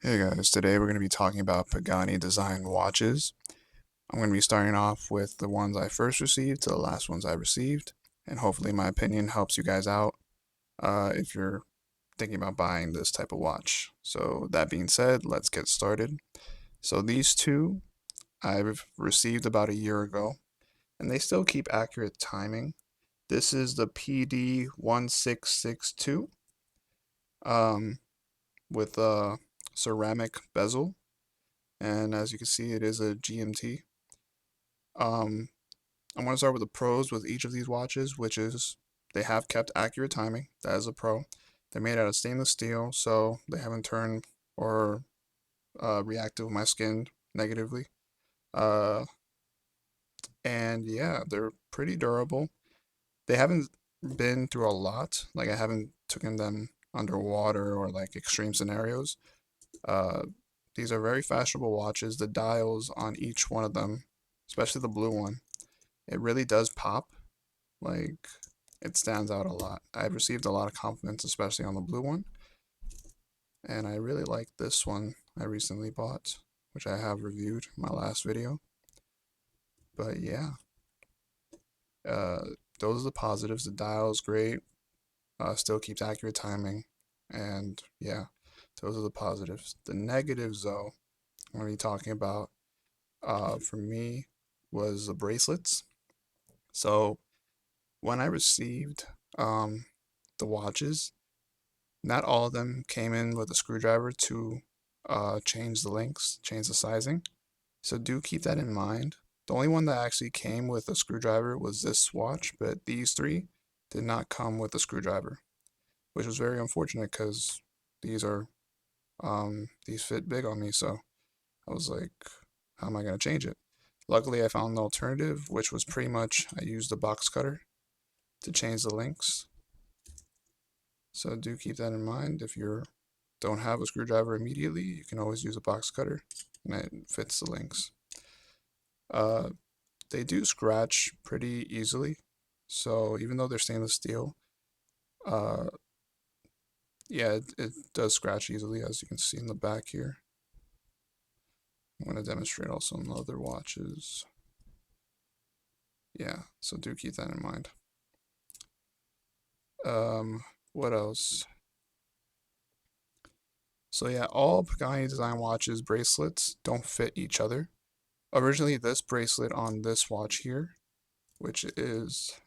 Hey guys, today we're going to be talking about Pagani design watches. I'm going to be starting off with the ones I first received to the last ones I received, and hopefully my opinion helps you guys out if you're thinking about buying this type of watch. So that being said, let's get started. So these two I've received about a year ago, and they still keep accurate timing. This is the PD1662 with a ceramic bezel, and as you can see, it is a GMT. Um, I want to start with the pros with each of these watches, which is they have kept accurate timing. That is a pro. They're made out of stainless steel, so they haven't turned or reacted with my skin negatively. Uh, and yeah, they're pretty durable. They haven't been through a lot. Like I haven't taken them underwater or like extreme scenarios. Uh, these are very fashionable watches. The dials on each one of them, especially the blue one, it really does pop. Like it stands out a lot. I've received a lot of compliments, especially on the blue one, and I really like this one I recently bought, which I have reviewed in my last video. But yeah, uh, those are the positives. The dial is great, still keeps accurate timing, and yeah, those are the positives. The negatives, though, I'm gonna be talking about for me was the bracelets. So when I received the watches, not all of them came in with a screwdriver to change the links, change the sizing. So do keep that in mind. The only one that actually came with a screwdriver was this watch, but these three did not come with a screwdriver, which was very unfortunate because these are these fit big on me. So I was like, how am I gonna change it? Luckily, I found an alternative, which was pretty much I used the box cutter to change the links. So do keep that in mind. If you don't have a screwdriver immediately, you can always use a box cutter and it fits the links. Uh, they do scratch pretty easily. So even though they're stainless steel, uh, yeah, it does scratch easily, as you can see in the back here. I'm going to demonstrate also on other watches. Yeah, so do keep that in mind. What else? So yeah, all Pagani design watches bracelets don't fit each other. Originally, this bracelet on this watch here, which is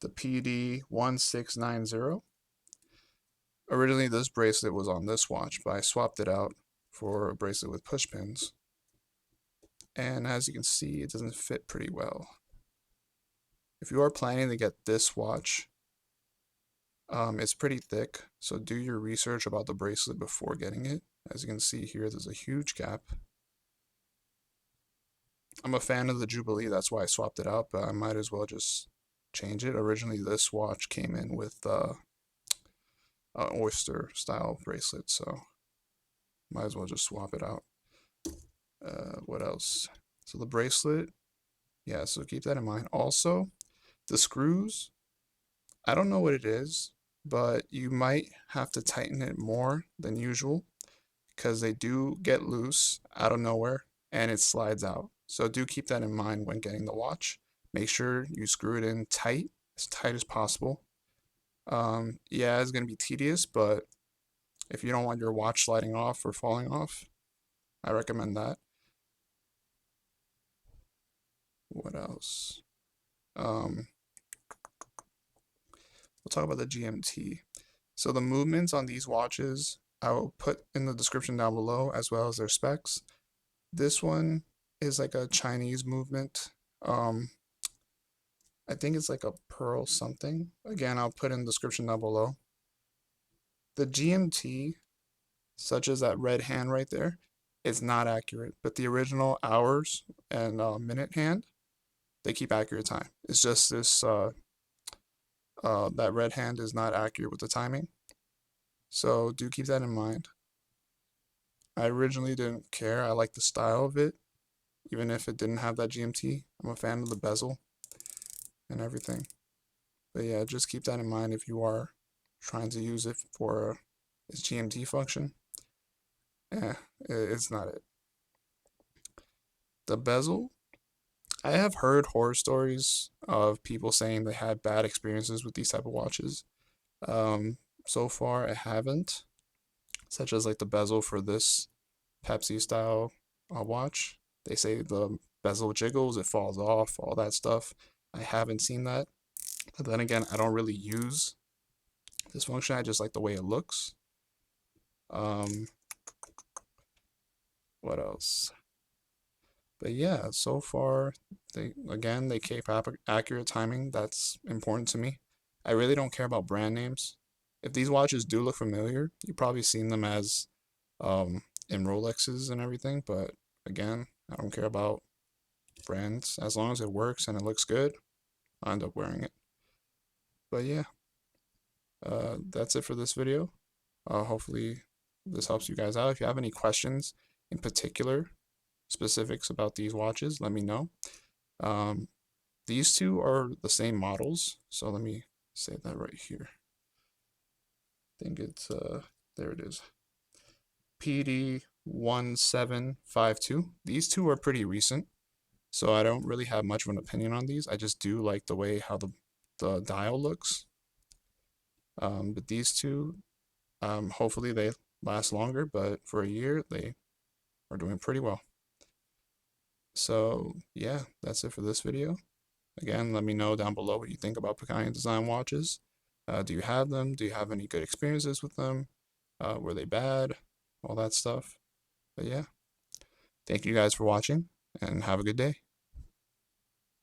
the PD1690. Originally, this bracelet was on this watch, but I swapped it out for a bracelet with push pins. And as you can see, it doesn't fit pretty well. If you are planning to get this watch, it's pretty thick, so do your research about the bracelet before getting it. As you can see here, there's a huge gap. I'm a fan of the Jubilee, that's why I swapped it out, but I might as well just change it. Originally, this watch came in with oyster style bracelet, so might as well just swap it out. What else? So the bracelet, yeah, so keep that in mind. Also, the screws, I don't know what it is, but you might have to tighten it more than usual because they do get loose out of nowhere and it slides out. So do keep that in mind when getting the watch. Make sure you screw it in tight as possible. Yeah, it's gonna be tedious, but if you don't want your watch sliding off or falling off, I recommend that. What else? We'll talk about the GMT. So the movements on these watches, I will put in the description down below as well as their specs. This one is like a Chinese movement. Um, I think it's like a Pearl something. Again, I'll put in the description down below. The GMT, such as that red hand right there, is not accurate, but the original hours and minute hand, they keep accurate time. It's just this that red hand is not accurate with the timing. So do keep that in mind. I originally didn't care. I like the style of it, even if it didn't have that GMT. I'm a fan of the bezel and everything. But yeah, just keep that in mind if you are trying to use it for its GMT function. It's not it. The bezel, I have heard horror stories of people saying they had bad experiences with these type of watches. So far I haven't, such as like the bezel for this Pepsi style watch. They say the bezel jiggles, it falls off, all that stuff. I haven't seen that. But then again, I don't really use this function. I just like the way it looks. Um, what else? But yeah, so far, they keep accurate timing. That's important to me. I really don't care about brand names. If these watches do look familiar, you've probably seen them as in Rolexes and everything. But again, I don't care about brands. As long as it works and it looks good, I end up wearing it. But yeah, that's it for this video. Hopefully this helps you guys out. If you have any questions in particular, specifics about these watches, let me know. These two are the same models, so let me say that right here. I think it's there it is. PD1752. These two are pretty recent, so I don't really have much of an opinion on these. I just do like the way how the dial looks. But these two, hopefully they last longer, but for a year they are doing pretty well. So yeah, that's it for this video. Again, let me know down below what you think about Pagani design watches. Do you have them? Do you have any good experiences with them? Were they bad? All that stuff. But yeah, thank you guys for watching and have a good day.